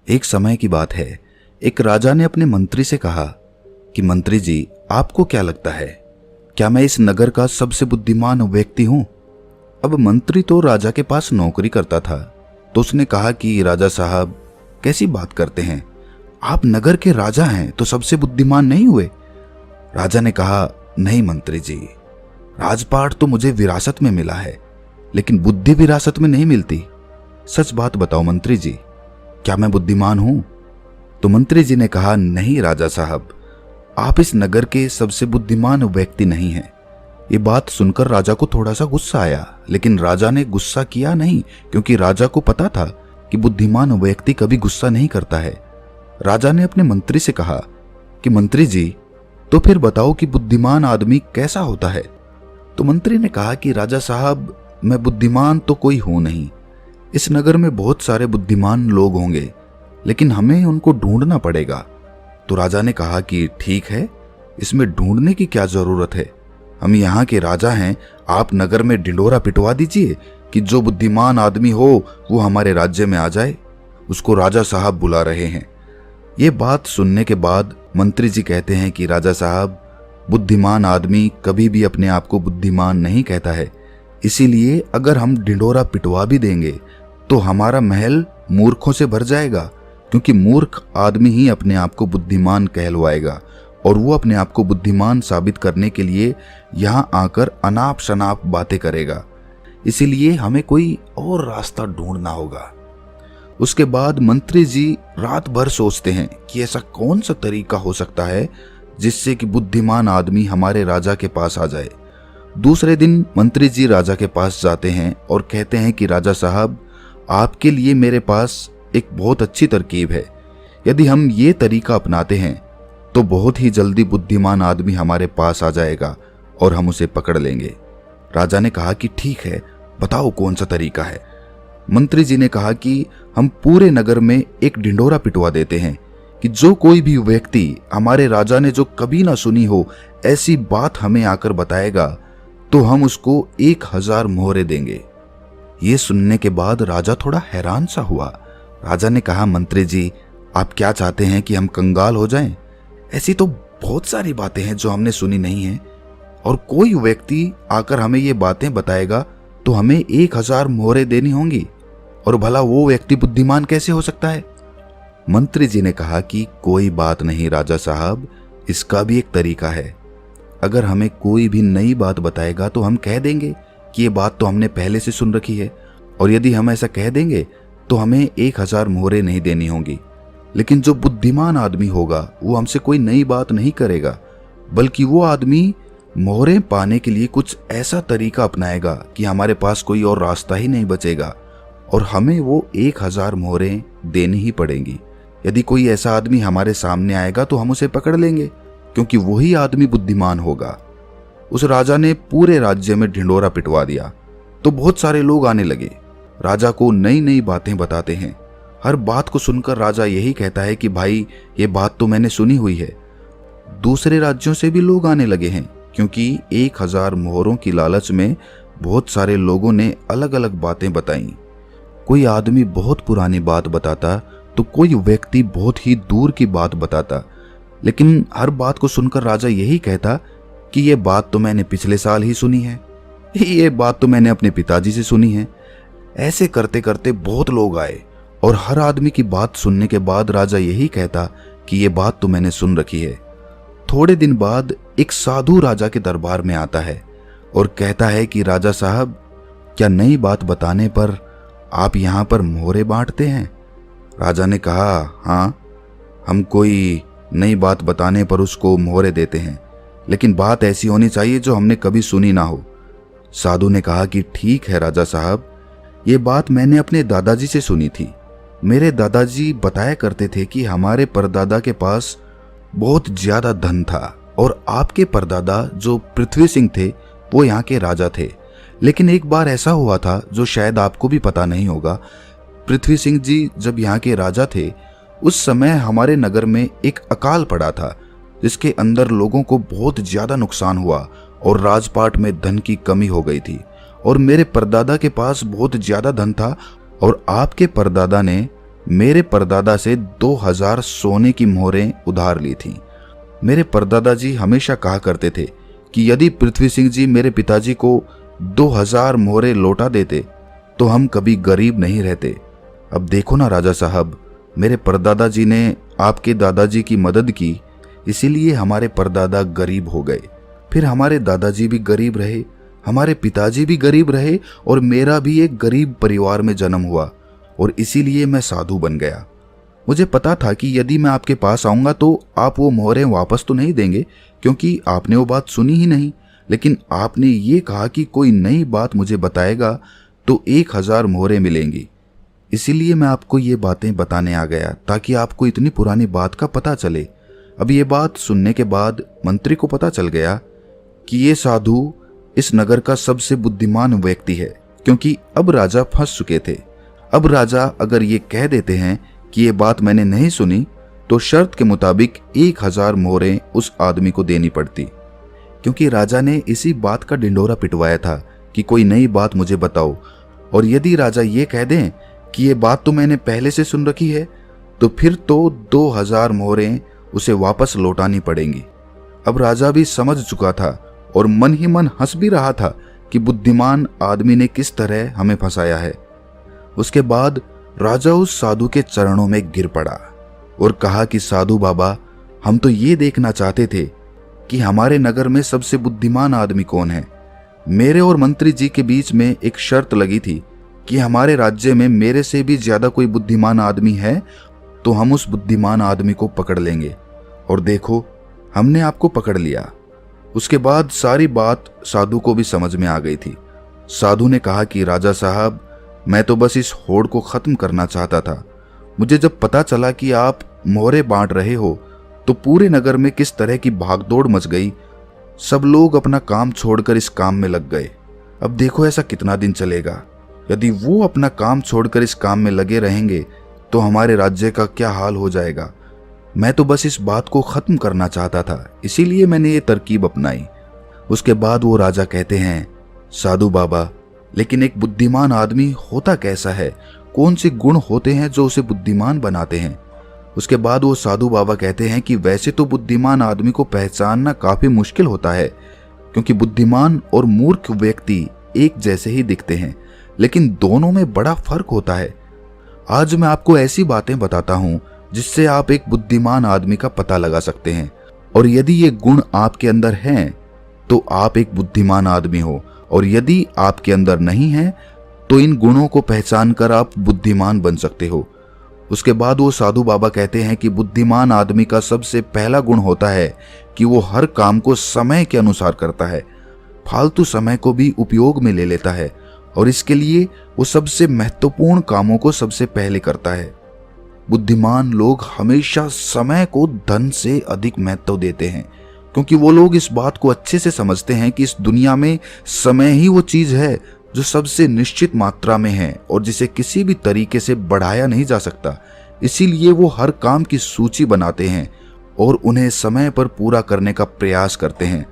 एक समय की बात है, एक राजा ने अपने मंत्री से कहा कि मंत्री जी, आपको क्या लगता है, क्या मैं इस नगर का सबसे बुद्धिमान व्यक्ति हूं? अब मंत्री तो राजा के पास नौकरी करता था, तो उसने कहा कि राजा साहब, कैसी बात करते हैं, आप नगर के राजा हैं तो सबसे बुद्धिमान नहीं हुए? राजा ने कहा, नहीं मंत्री जी, राजपाट तो मुझे विरासत में मिला है, लेकिन बुद्धि विरासत में नहीं मिलती। सच बात बताओ मंत्री जी, क्या मैं बुद्धिमान हूं? तो मंत्री जी ने कहा, नहीं राजा साहब, आप इस नगर के सबसे बुद्धिमान व्यक्ति नहीं हैं। ये बात सुनकर राजा को थोड़ा सा गुस्सा आया, लेकिन राजा ने गुस्सा किया नहीं, क्योंकि राजा को पता था कि बुद्धिमान व्यक्ति कभी गुस्सा नहीं करता है। राजा ने अपने मंत्री से कहा कि मंत्री जी, तो फिर बताओ कि बुद्धिमान आदमी कैसा होता है? तो मंत्री ने कहा कि राजा साहब, मैं बुद्धिमान तो कोई हूं नहीं। इस नगर में बहुत सारे बुद्धिमान लोग होंगे, लेकिन हमें उनको ढूंढना पड़ेगा। तो राजा ने कहा कि ठीक है, इसमें ढूंढने की क्या जरूरत है, हम यहाँ के राजा हैं, आप नगर में ढिंढोरा पिटवा दीजिए कि जो बुद्धिमान आदमी हो वो हमारे राज्य में आ जाए, उसको राजा साहब बुला रहे हैं। ये बात सुनने के बाद मंत्री जी कहते हैं कि राजा साहब, बुद्धिमान आदमी कभी भी अपने आप को बुद्धिमान नहीं कहता है, इसीलिए अगर हम ढिंढोरा पिटवा भी देंगे तो हमारा महल मूर्खों से भर जाएगा, क्योंकि मूर्ख आदमी ही अपने आप को बुद्धिमान कहलवाएगा और वो अपने आप को बुद्धिमान साबित करने के लिए यहाँ आकर अनाप शनाप बातें करेगा। इसीलिए हमें कोई और रास्ता ढूंढना होगा। उसके बाद मंत्री जी रात भर सोचते हैं कि ऐसा कौन सा तरीका हो सकता है जिससे कि बुद्धिमान आदमी हमारे राजा के पास आ जाए। दूसरे दिन मंत्री जी राजा के पास जाते हैं और कहते हैं कि राजा साहब, आपके लिए मेरे पास एक बहुत अच्छी तरकीब है। यदि हम ये तरीका अपनाते हैं तो बहुत ही जल्दी बुद्धिमान आदमी हमारे पास आ जाएगा और हम उसे पकड़ लेंगे। राजा ने कहा कि ठीक है, बताओ कौन सा तरीका है। मंत्री जी ने कहा कि हम पूरे नगर में एक ढिंढोरा पिटवा देते हैं कि जो कोई भी व्यक्ति हमारे राजा ने जो कभी ना सुनी हो ऐसी बात हमें आकर बताएगा तो हम उसको 1000 मोहरे देंगे। ये सुनने के बाद राजा थोड़ा हैरान सा हुआ। राजा ने कहा, मंत्री जी, आप क्या चाहते हैं कि हम कंगाल हो जाएं? ऐसी तो बहुत सारी बातें हैं जो हमने सुनी नहीं है, और कोई व्यक्ति आकर हमें ये बातें बताएगा तो हमें 1000 मोहरे देनी होंगी, और भला वो व्यक्ति बुद्धिमान कैसे हो सकता है? मंत्री जी ने कहा कि कोई बात नहीं राजा साहब, इसका भी एक तरीका है। अगर हमें कोई भी नई बात बताएगा तो हम कह देंगे कि ये बात तो हमने पहले से सुन रखी है, और यदि हम ऐसा कह देंगे तो हमें 1000 मोहरे नहीं देनी होंगी। लेकिन जो बुद्धिमान आदमी होगा वो हमसे कोई नई बात नहीं करेगा, बल्कि वो आदमी मोहरे पाने के लिए कुछ ऐसा तरीका अपनाएगा कि हमारे पास कोई और रास्ता ही नहीं बचेगा, और हमें वो 1000 मोहरे देनी ही पड़ेंगी। यदि कोई ऐसा आदमी हमारे सामने आएगा तो हम उसे पकड़ लेंगे, क्योंकि वही आदमी बुद्धिमान होगा। उस राजा ने पूरे राज्य में ढिंढोरा पिटवा दिया तो बहुत सारे लोग आने लगे। राजा को नई नई बातें बताते हैं। हर बात को सुनकर राजा यही कहता है कि भाई, ये बात तो मैंने सुनी हुई है। दूसरे राज्यों से भी लोग आने लगे हैं, क्योंकि 1000 मोहरों की लालच में बहुत सारे लोगों ने अलग अलग बातें बताई। कोई आदमी बहुत पुरानी बात बताता तो कोई व्यक्ति बहुत ही दूर की बात बताता, लेकिन हर बात को सुनकर राजा यही कहता कि ये बात तो मैंने पिछले साल ही सुनी है, ये बात तो मैंने अपने पिताजी से सुनी है। ऐसे करते करते बहुत लोग आए, और हर आदमी की बात सुनने के बाद राजा यही कहता कि ये बात तो मैंने सुन रखी है। थोड़े दिन बाद एक साधु राजा के दरबार में आता है और कहता है कि राजा साहब, क्या नई बात बताने पर आप यहाँ पर मोहरे बांटते हैं? राजा ने कहा, हाँ, हम कोई नई बात बताने पर उसको मोहरे देते हैं, लेकिन बात ऐसी होनी चाहिए जो हमने कभी सुनी ना हो। साधु ने कहा कि ठीक है राजा साहब, ये बात मैंने अपने दादाजी से सुनी थी। मेरे दादाजी बताया करते थे कि हमारे परदादा के पास बहुत ज्यादा धन था, और आपके परदादा जो पृथ्वी सिंह थे वो यहाँ के राजा थे। लेकिन एक बार ऐसा हुआ था जो शायद आपको भी पता नहीं होगा। पृथ्वी सिंह जी जब यहाँ के राजा थे उस समय हमारे नगर में एक अकाल पड़ा था, जिसके अंदर लोगों को बहुत ज्यादा नुकसान हुआ और राजपाट में धन की कमी हो गई थी, और मेरे परदादा के पास बहुत ज्यादा धन था, और आपके परदादा ने मेरे परदादा से 2000 सोने की मोहरें उधार ली थीं। मेरे परदादा जी हमेशा कहा करते थे कि यदि पृथ्वी सिंह जी मेरे पिताजी को 2000 मोहरें लौटा देते तो हम कभी गरीब नहीं रहते। अब देखो ना राजा साहब, मेरे परदादा जी ने आपके दादाजी की मदद की, इसीलिए हमारे परदादा गरीब हो गए। फिर हमारे दादाजी भी गरीब रहे, हमारे पिताजी भी गरीब रहे और मेरा भी एक गरीब परिवार में जन्म हुआ और इसीलिए मैं साधु बन गया। मुझे पता था कि यदि मैं आपके पास आऊंगा तो आप वो मोहरें वापस तो नहीं देंगे, क्योंकि आपने वो बात सुनी ही नहीं। लेकिन आपने ये कहा कि कोई नई बात मुझे बताएगा तो 1000 मोहरें मिलेंगी। इसीलिए मैं आपको ये बातें बताने आ गया ताकि आपको इतनी पुरानी बात का पता चले। अब ये बात सुनने के बाद मंत्री को पता चल गया कि ये साधु इस नगर का सबसे बुद्धिमान व्यक्ति है, क्योंकि अब राजा फंस चुके थे। अब राजा अगर ये कह देते हैं कि ये बात मैंने नहीं सुनी तो शर्त के मुताबिक 1000 मोहरें उस आदमी को देनी पड़ती, क्योंकि राजा ने इसी बात का ढिंढोरा पिटवाया था कि कोई नई बात मुझे बताओ। और यदि राजा ये कह दें कि ये बात तो मैंने पहले से सुन रखी है तो फिर तो 2000 मोहरें उसे वापस लौटानी पड़ेंगी। अब राजा भी समझ चुका था और मन ही मन हंस भी रहा था कि बुद्धिमान आदमी ने किस तरह हमें फंसाया है। उसके बाद राजा उस साधु के चरणों में गिर पड़ा और कहा कि साधु बाबा, हम तो ये देखना चाहते थे कि हमारे नगर में सबसे बुद्धिमान आदमी कौन है। मेरे और मंत्री जी के बीच में एक शर्त लगी थी कि हमारे राज्य में मेरे से भी ज्यादा कोई बुद्धिमान आदमी है तो हम उस बुद्धिमान आदमी को पकड़ लेंगे। और देखो, हमने आपको पकड़ लिया। उसके बाद सारी बात साधु को भी समझ में आ गई थी। साधु ने कहा कि राजा साहब, मैं तो बस इस होड़ को खत्म करना चाहता था। मुझे जब पता चला कि आप मोहरें बांट रहे हो तो पूरे नगर में किस तरह की भागदौड़ मच गई। सब लोग अपना काम छोड़कर इस काम में लग गए। अब देखो ऐसा कितना दिन चलेगा। यदि वो अपना काम छोड़कर इस काम में लगे रहेंगे तो हमारे राज्य का क्या हाल हो जाएगा। मैं तो बस इस बात को खत्म करना चाहता था, इसीलिए मैंने ये तरकीब अपनाई। उसके बाद वो राजा कहते हैं, साधु बाबा, लेकिन एक बुद्धिमान आदमी होता कैसा है? कौन से गुण होते हैं जो उसे बुद्धिमान बनाते हैं? उसके बाद वो साधु बाबा कहते हैं कि वैसे तो बुद्धिमान आदमी को पहचानना काफी मुश्किल होता है, क्योंकि बुद्धिमान और मूर्ख व्यक्ति एक जैसे ही दिखते हैं, लेकिन दोनों में बड़ा फर्क होता है। आज मैं आपको ऐसी बातें बताता हूं जिससे आप एक बुद्धिमान आदमी का पता लगा सकते हैं, और यदि ये गुण आपके अंदर हैं तो आप एक बुद्धिमान आदमी हो, और यदि आपके अंदर नहीं है तो इन गुणों को पहचान कर आप बुद्धिमान बन सकते हो। उसके बाद वो साधु बाबा कहते हैं कि बुद्धिमान आदमी का सबसे पहला गुण होता है कि वो हर काम को समय के अनुसार करता है, फालतू समय को भी उपयोग में ले लेता है, और इसके लिए वो सबसे महत्वपूर्ण कामों को सबसे पहले करता है। बुद्धिमान लोग हमेशा समय को धन से अधिक महत्व देते हैं, क्योंकि वो लोग इस बात को अच्छे से समझते हैं कि इस दुनिया में समय ही वो चीज है जो सबसे निश्चित मात्रा में है और जिसे किसी भी तरीके से बढ़ाया नहीं जा सकता। इसीलिए वो हर काम की सूची बनाते हैं और उन्हें समय पर पूरा करने का प्रयास करते हैं।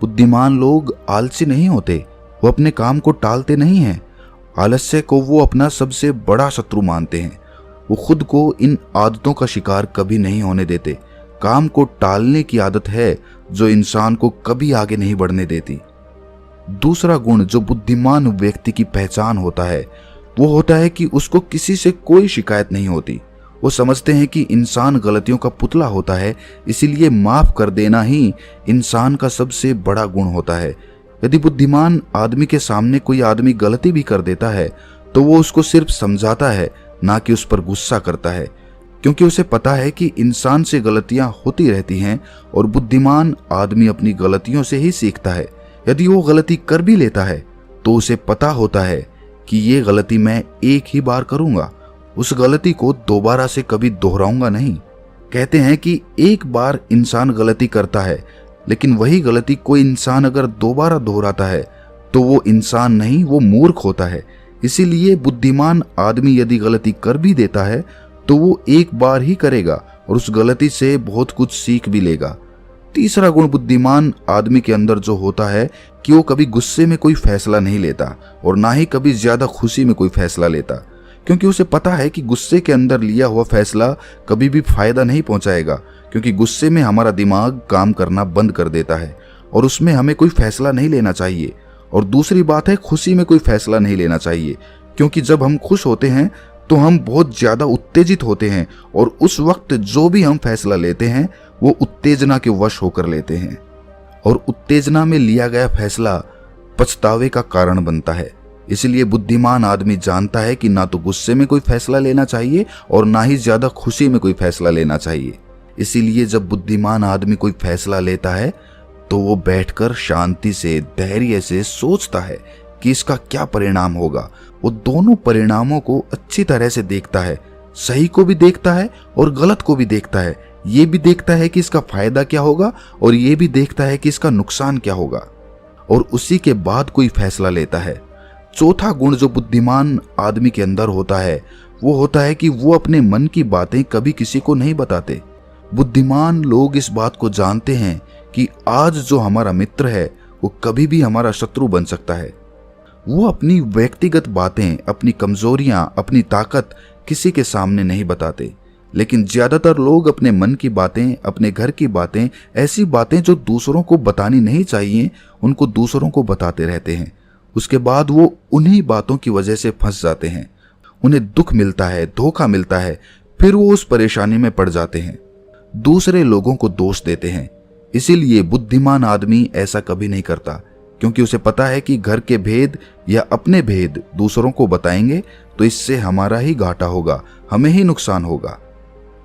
बुद्धिमान लोग आलसी नहीं होते, वो अपने काम को टालते नहीं हैं। आलस्य को वो अपना सबसे बड़ा शत्रु मानते हैं। वो खुद को इन आदतों का शिकार कभी नहीं होने देते। काम को टालने की आदत है जो इंसान को कभी आगे नहीं बढ़ने देती। दूसरा गुण जो बुद्धिमान व्यक्ति की पहचान होता है वो होता है कि उसको किसी से कोई शिकायत नहीं होती। वो समझते हैं कि इंसान गलतियों का पुतला होता है, इसीलिए माफ कर देना ही इंसान का सबसे बड़ा गुण होता है। यदि बुद्धिमान आदमी के सामने कोई आदमी गलती भी कर देता है तो वो उसको सिर्फ समझाता है, ना कि उस पर गुस्सा करता है, क्योंकि उसे पता है कि इंसान से गलतियां होती रहती हैं और बुद्धिमान आदमी अपनी गलतियों से ही सीखता है। यदि वो गलती कर भी लेता है तो उसे पता होता है कि ये गलती मैं एक ही बार करूंगा, उस गलती को दोबारा से कभी दोहराऊंगा नहीं। कहते हैं कि एक बार इंसान गलती करता है, लेकिन वही गलती कोई इंसान अगर दोबारा दोहराता है तो वो इंसान नहीं, वो मूर्ख होता है। इसीलिए बुद्धिमान आदमी यदि गलती कर भी देता है तो वो एक बार ही करेगा और उस गलती से बहुत कुछ सीख भी लेगा। तीसरा गुण बुद्धिमान आदमी के अंदर जो होता है कि वो कभी गुस्से में कोई फैसला नहीं लेता और ना ही कभी ज्यादा खुशी में कोई फैसला लेता, क्योंकि उसे पता है कि गुस्से के अंदर लिया हुआ फैसला कभी भी फायदा नहीं पहुंचाएगा, क्योंकि गुस्से में हमारा दिमाग काम करना बंद कर देता है और उसमें हमें कोई फैसला नहीं लेना चाहिए। और दूसरी बात है, खुशी में कोई फैसला नहीं लेना चाहिए, क्योंकि जब हम खुश होते हैं तो हम बहुत ज्यादा उत्तेजित होते हैं और उस वक्त जो भी हम फैसला लेते हैं वो उत्तेजना के वश होकर लेते हैं और उत्तेजना में लिया गया फैसला पछतावे का कारण बनता है। इसलिए बुद्धिमान आदमी जानता है कि ना तो गुस्से में कोई फैसला लेना चाहिए और ना ही ज्यादा खुशी में कोई फैसला लेना चाहिए। इसीलिए जब बुद्धिमान आदमी कोई फैसला लेता है तो वो बैठकर शांति से, धैर्य से सोचता है कि इसका क्या परिणाम होगा। वो दोनों परिणामों को अच्छी तरह से देखता है, सही को भी देखता है और गलत को भी देखता है। ये भी देखता है कि इसका फायदा क्या होगा और ये भी देखता है कि इसका नुकसान क्या होगा, और उसी के बाद कोई फैसला लेता है। चौथा गुण जो बुद्धिमान आदमी के अंदर होता है वो होता है कि वो अपने मन की बातें कभी किसी को नहीं बताते। बुद्धिमान लोग इस बात को जानते हैं कि आज जो हमारा मित्र है वो कभी भी हमारा शत्रु बन सकता है। वो अपनी व्यक्तिगत बातें, अपनी कमजोरियां, अपनी ताकत किसी के सामने नहीं बताते, लेकिन ज्यादातर लोग अपने मन की बातें, अपने घर की बातें, ऐसी बातें जो दूसरों को बतानी नहीं चाहिए, उनको दूसरों को बताते रहते हैं। उसके बाद वो उन्हीं बातों की वजह से फंस जाते हैं, उन्हें दुख मिलता है, धोखा मिलता है, फिर वो उस परेशानी में पड़ जाते हैं, दूसरे लोगों को दोष देते हैं। इसीलिए बुद्धिमान आदमी ऐसा कभी नहीं करता, क्योंकि उसे पता है कि घर के भेद या अपने भेद दूसरों को बताएंगे तो इससे हमारा ही घाटा होगा, हमें ही नुकसान होगा।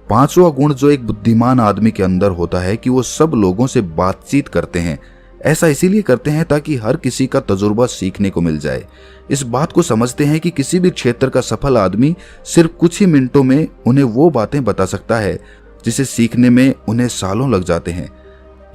पांचवा गुण जो एक बुद्धिमान आदमी के अंदर होता है कि वो सब लोगों से बातचीत करते हैं। ऐसा इसीलिए करते हैं ताकि हर किसी का तजुर्बा सीखने को मिल जाए। इस बात को समझते हैं कि किसी भी क्षेत्र का सफल आदमी सिर्फ कुछ ही मिनटों में उन्हें वो बातें बता सकता है जिसे सीखने में उन्हें सालों लग जाते हैं।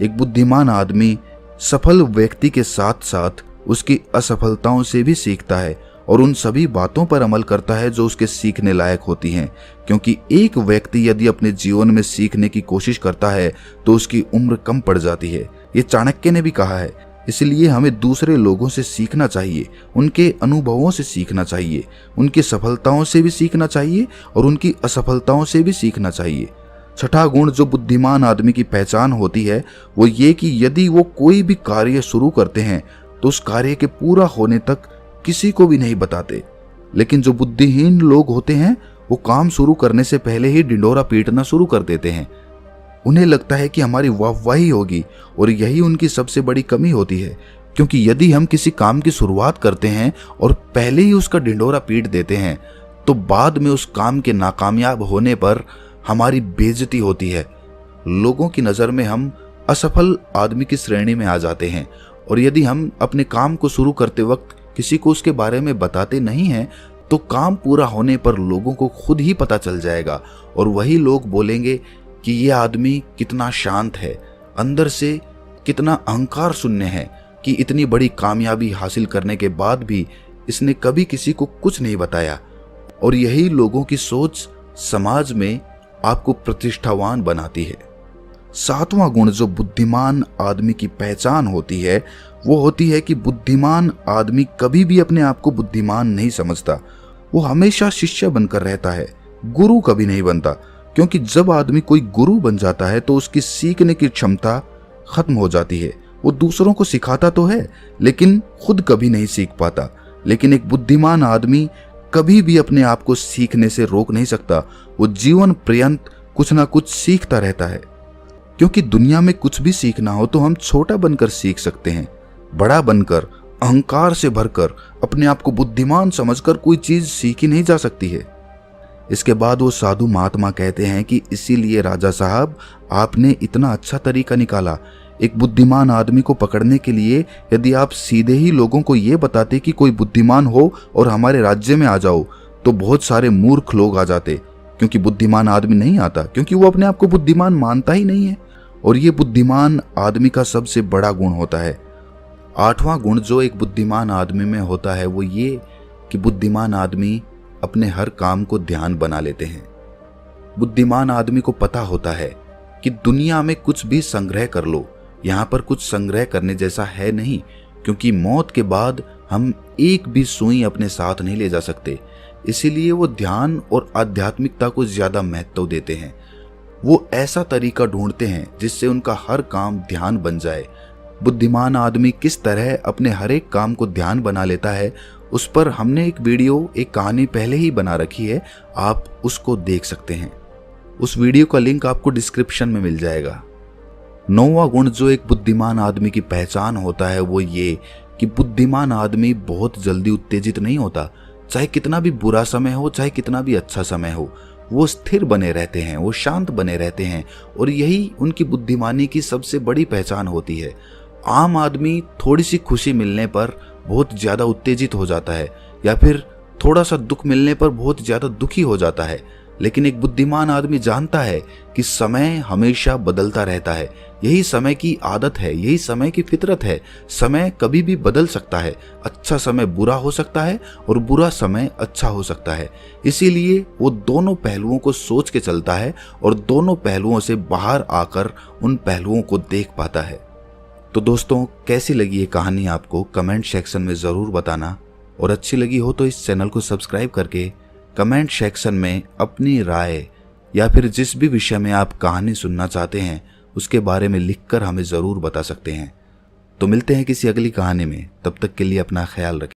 एक बुद्धिमान आदमी सफल व्यक्ति के साथ साथ उसकी असफलताओं से भी सीखता है और उन सभी बातों पर अमल करता है जो उसके सीखने लायक होती हैं, क्योंकि एक व्यक्ति यदि अपने जीवन में सीखने की कोशिश करता है तो उसकी उम्र कम पड़ जाती है। ये चाणक्य ने भी कहा है। इसलिए हमें दूसरे लोगों से सीखना चाहिए, उनके अनुभवों से सीखना चाहिए, उनकी सफलताओं से भी सीखना चाहिए और उनकी असफलताओं से भी सीखना चाहिए। छठा गुण जो बुद्धिमान आदमी की पहचान होती है वो ये कि यदि वो कोई भी कार्य शुरू करते हैं तो उस कार्य के पूरा होने तक किसी को भी नहीं बताते। लेकिन जो बुद्धिहीन लोग होते हैं वो काम शुरू करने से पहले ही ढिंढोरा पीटना शुरू कर देते हैं। उन्हें लगता है कि हमारी वाहवाही होगी और यही उनकी सबसे बड़ी कमी होती है, क्योंकि यदि हम किसी काम की शुरुआत करते हैं और पहले ही उसका ढिंढोरा पीट देते हैं तो बाद में उस काम के नाकामयाब होने पर हमारी बेइज्जती होती है। लोगों की नज़र में हम असफल आदमी की श्रेणी में आ जाते हैं, और यदि हम अपने काम को शुरू करते वक्त किसी को उसके बारे में बताते नहीं हैं तो काम पूरा होने पर लोगों को खुद ही पता चल जाएगा और वही लोग बोलेंगे कि ये आदमी कितना शांत है, अंदर से कितना अहंकार शून्य है कि इतनी बड़ी कामयाबी हासिल करने के बाद भी इसने कभी किसी को कुछ नहीं बताया। और यही लोगों की सोच समाज में आपको प्रतिष्ठावान बनाती है। सातवां गुण जो बुद्धिमान आदमी की पहचान होती है वो होती है कि बुद्धिमान आदमी कभी भी अपने आप को बुद्धिमान नहीं समझता। वो हमेशा शिष्य बनकर रहता है, गुरु कभी नहीं बनता, क्योंकि जब आदमी कोई गुरु बन जाता है तो उसकी सीखने की क्षमता खत्म हो जाती है। वो दूसरों को सिखाता तो है लेकिन खुद कभी नहीं सीख पाता। लेकिन एक बुद्धिमान आदमी कभी भी अपने आप को सीखने से रोक नहीं सकता। वो जीवन पर्यंत कुछ ना कुछ सीखता रहता है, क्योंकि दुनिया में कुछ भी सीखना हो तो हम छोटा बनकर सीख सकते हैं। बड़ा बनकर, अहंकार से भरकर, अपने आप को बुद्धिमान समझकर कोई चीज सीखी नहीं जा सकती है। इसके बाद वो साधु महात्मा कहते हैं कि इसीलिए राजा साहब आपने इतना अच्छा तरीका निकाला। एक बुद्धिमान आदमी को पकड़ने के लिए यदि आप सीधे ही लोगों को ये बताते कि कोई बुद्धिमान हो और हमारे राज्य में आ जाओ तो बहुत सारे मूर्ख लोग आ जाते, क्योंकि बुद्धिमान आदमी नहीं आता, क्योंकि वो अपने आप को बुद्धिमान मानता ही नहीं है। और ये बुद्धिमान आदमी का सबसे बड़ा गुण होता है। आठवां गुण जो एक बुद्धिमान आदमी में होता है वो ये कि बुद्धिमान आदमी अपने हर काम को ध्यान बना लेते हैं। बुद्धिमान आदमी को पता होता है कि दुनिया में कुछ भी संग्रह कर लो, यहाँ पर कुछ संग्रह करने जैसा है नहीं, क्योंकि मौत के बाद हम एक भी सुई अपने साथ नहीं ले जा सकते। इसीलिए वो ध्यान और आध्यात्मिकता को ज्यादा महत्व देते हैं। वो ऐसा तरीका ढूंढते हैं जिससे उनका हर काम ध्यान बन जाए। बुद्धिमान आदमी किस तरह अपने हर एक काम को ध्यान बना लेता है, उस पर हमने एक वीडियो, एक कहानी पहले ही बना रखी है, आप उसको देख सकते हैं। उस वीडियो का लिंक आपको डिस्क्रिप्शन में मिल जाएगा। 9वां गुण जो एक बुद्धिमान आदमी की पहचान होता है वो ये कि बुद्धिमान आदमी बहुत जल्दी उत्तेजित नहीं होता। चाहे कितना भी बुरा समय हो, चाहे कितना भी अच्छा समय हो, वो स्थिर बने रहते हैं, वो शांत बने रहते हैं, और यही उनकी बुद्धिमानी की सबसे बड़ी पहचान होती है। आम आदमी थोड़ी सी खुशी मिलने पर बहुत ज्यादा उत्तेजित हो जाता है, या फिर थोड़ा सा दुख मिलने पर बहुत ज्यादा दुखी हो जाता है, लेकिन एक बुद्धिमान आदमी जानता है कि समय हमेशा बदलता रहता है। यही समय की आदत है, यही समय की फितरत है। समय कभी भी बदल सकता है। अच्छा समय बुरा हो सकता है और बुरा समय अच्छा हो सकता है। इसीलिए वो दोनों पहलुओं को सोच के चलता है और दोनों पहलुओं से बाहर आकर उन पहलुओं को देख पाता है। तो दोस्तों, कैसी लगी ये कहानी आपको कमेंट सेक्शन में ज़रूर बताना, और अच्छी लगी हो तो इस चैनल को सब्सक्राइब करके कमेंट सेक्शन में अपनी राय या फिर जिस भी विषय में आप कहानी सुनना चाहते हैं उसके बारे में लिखकर हमें ज़रूर बता सकते हैं। तो मिलते हैं किसी अगली कहानी में, तब तक के लिए अपना ख्याल रखें।